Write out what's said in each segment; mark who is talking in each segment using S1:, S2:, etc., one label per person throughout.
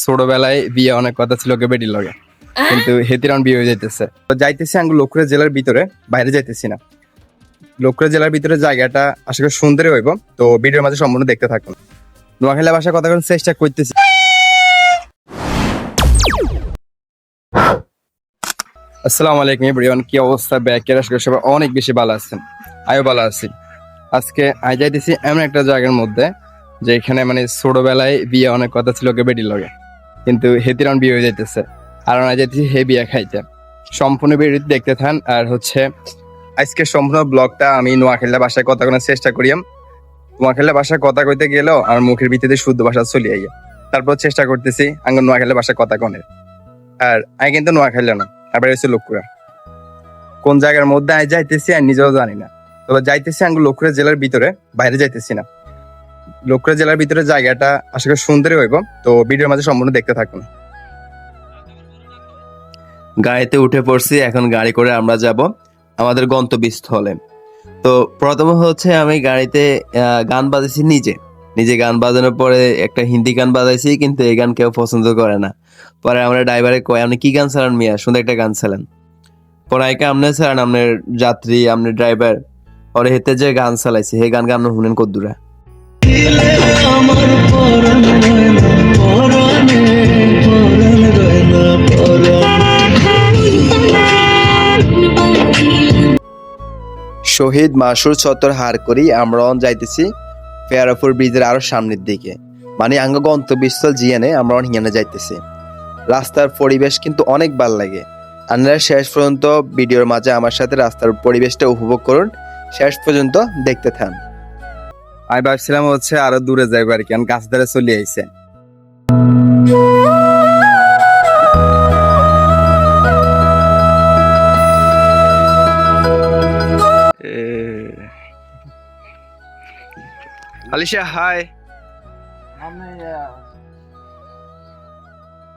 S1: ছোটবেলায় বিয়ে অনেক কথা ছিল ওকে বেটির লগে, কিন্তু হেতিরান বিয়ে হয়ে যাইতেছে। তো যাইতেছি আঙ্গুল লক্ষ্মীপুর জেলার ভিতরে, বাইরে যাইতেছি না। লক্ষ্মীপুর জেলার ভিতরে জায়গাটা আশা করি সুন্দরই হইব, তো ভিডিওর মাঝে সম্পূর্ণ দেখতে থাকুন। নোয়াখালী ভাষায় কথা বলার চেষ্টা করতেছি। আসসালামু আলাইকুম এভরিওয়ান, কি অবস্থা? ব্যাকের আশা করি সবাই অনেক বেশি ভালো আছেন, আমিও ভালো আছি। আজকে আই যাইতেছি এমন একটা জায়গার মধ্যে যেখানে মানে ছোটবেলায় বিয়ে অনেক কথা ছিল ওকে বেটির লগে, কিন্তু হেতিরান বিয়ে হয়ে যাইতেছে। আর আই যাইতেছি হে বিয়ে খাইতে। সম্পূর্ণ ভিডিও দেখতে থান। আর আজকে সম্পূর্ণ ব্লগটা আমি নোয়াখালী ভাষায় কথা বলার চেষ্টা করিয়াম। নোয়াখালী ভাষায় কথা কইতে গেলেও আমার মুখের ভিতরে শুদ্ধ ভাষা চলে আইয়া, তারপর চেষ্টা করতেছি আঙ্গ নোয়াখালী ভাষায় কথা কনের। আর আমি কিন্তু নোয়াখালী না, আবার হচ্ছে লক্ষ্মীপুরা। কোন জায়গার মধ্যে আমি যাইতেছি আর নিজেও জানি না, তবে যাইতেছি আঙ্গ লক্ষ্মীপুর জেলার ভিতরে, বাইরে যাইতেছি না। লক্ষ্মীপুর জেলার ভিতরে জায়গাটা আশা করি সুন্দরই হইব, তো ভিডিওর মাঝে সম্পূর্ণ দেখতে থাকুন।
S2: গাড়িতে উঠে পড়ছি, এখন গাড়ি করে আমরা যাব আমাদের গন্তব্যস্থলে। তো প্রথম হচ্ছে আমি গাড়িতে গান বাজাইছি, নিজে গান বাজানোর পরে একটা হিন্দি গান বাজাইছি, কিন্তু এই গান কেউ পছন্দ করে না। পরে আমরা ড্রাইভারে কয়, আপনি কি গান চালান মিয়া, সুন্দর একটা গান চালান। পরে আইকা আপনি চালান, আপনার যাত্রী আপনার ড্রাইভার ওরে হেতে যে গান চালাইছে সেই গান আপনি শুনেন কদ্দুরা। শহীদ মাসুর চত্বর হার করি আমরা যাইতেছি ফেয়ারপুর ব্রিজের আরো সামনের দিকে, মানে আঙ্গ গন্তব্যস্থল জিয়ানে আমরা হিয়ানে যাইতেছি। রাস্তার পরিবেশ কিন্তু অনেক ভালো লাগে। আপনারা শেষ পর্যন্ত ভিডিওর মাঝে আমার সাথে রাস্তার পরিবেশটা উপভোগ করুন, শেষ পর্যন্ত দেখতে থান।
S1: আমি ভাবছিলাম আরো দূরে যাইবো আর কি, কারণ গাছ ধারে চলে আইছে। আলিশা হাই।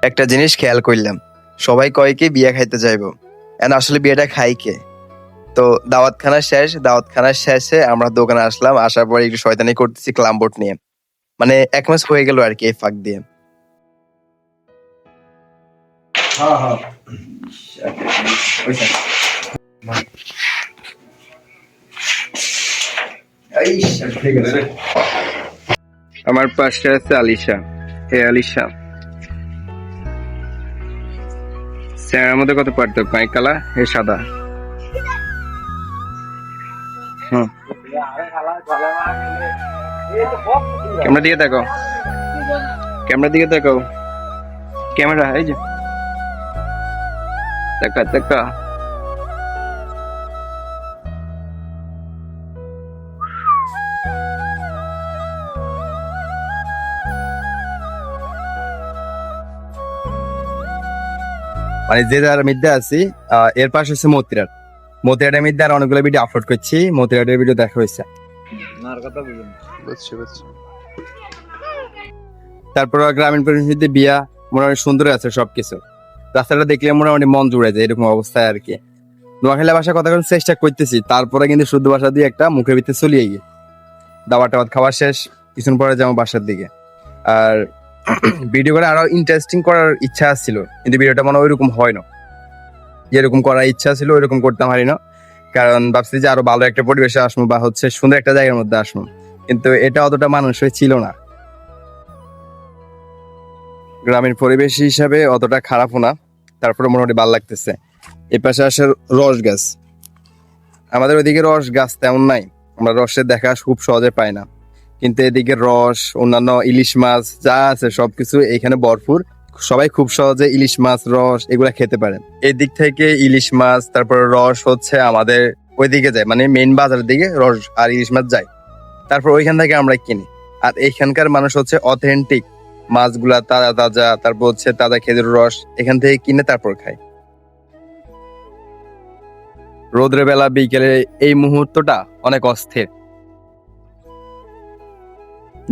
S2: একটা জিনিস খেয়াল করলাম, সবাই কয় কি বিয়ে খাইতে যাইবো, আসলে বিয়েটা খাই কে? তো দাওয়াতখানার শেষে আমরা দোকানে আসলাম, আসার পরে একটু শয়তানি করতেছি ক্লাম বোর্ড নিয়ে, মানে এক মাস হয়ে গেল আর কি এই ফাঁক দিয়ে।
S1: আমার পাশে আছে আলিশা। হে আলিশা, চেহারার মধ্যে কত পার্থক্য, এক কালা হে সাদা। ক্যামেরা দিকে দেখো, ক্যামেরা এই যে দেখা। মানে যে যার মধ্যে আছি, এর পাশে হচ্ছে মতিরাটের মধ্যে আর অনেকগুলো ভিডিও আপলোড করছি, মতিরাটের ভিডিও দেখা হয়েছে। তারপর গ্রামীণ পরিস্থিতি বিয়া মোটামুটি সুন্দর আছে সবকিছু। রাস্তাটা দেখলে মোটামুটি মন জুড়ে যায়, এরকম অবস্থায় আর কি। নোয়াখালী ভাষায় কথা বলার চেষ্টা করতেছি, তারপরে কিন্তু শুদ্ধ ভাষা দিয়ে একটা মুখের ভিতরে চলিয়ে গিয়ে দাবার খাওয়া শেষ, কিছুক্ষণ পরে যাবো বাসার দিকে। আর ভিডিও করে আরো ইন্টারেস্টিং করার ইচ্ছা ছিল, কিন্তু ভিডিওটা মনে ওইরকম হয় না। যেরকম করার ইচ্ছা ছিল ওইরকম করতে পারি না, কারণ ভাবছি যে আরো ভালো একটা পরিবেশে আসবো বা সুন্দর একটা জায়গার মধ্যে আসবো, কিন্তু এটা অতটা মানুষের ছিল না। গ্রামের পরিবেশ হিসাবে অতটা খারাপও না, তারপরে মোটামুটি ভালো লাগতেছে। এ পাশে আসে রস গাছ, আমাদের ওইদিকে রস গাছ তেমন নাই, আমরা রসের দেখা খুব সহজে পাই না, কিন্তু এদিকে রস, অন্যান্য ইলিশ মাছ যা আছে সবকিছু এখানে ভরপুর। সবাই খুব সহজে ইলিশ মাছ, রস এগুলা খেতে পারেন। এদিক থেকে ইলিশ মাছ তারপর রস আমাদের ওইদিকে যায়, মানে মেইন বাজারের দিকে রস আর ইলিশ মাছ যায়, তারপর ওইখান থেকে আমরা কিনি। আর এখানকার মানুষ অথেন্টিক মাছগুলা তাজা তাজা, তারপর তাজা খেজুর রস এখান থেকে কিনে তারপর খায়। রোদের বেলা বিকেলে এই মুহূর্তটা অনেক অস্থির।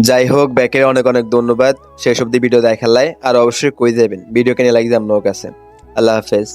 S2: যাই হোক, ব্যাকে অনেক অনেক ধন্যবাদ শেষ অব্দি ভিডিও দেখার লাই। আর অবশ্যই কই যাবেন ভিডিও কেনে লাগছে আপনার কাছে। আল্লাহ হাফেজ।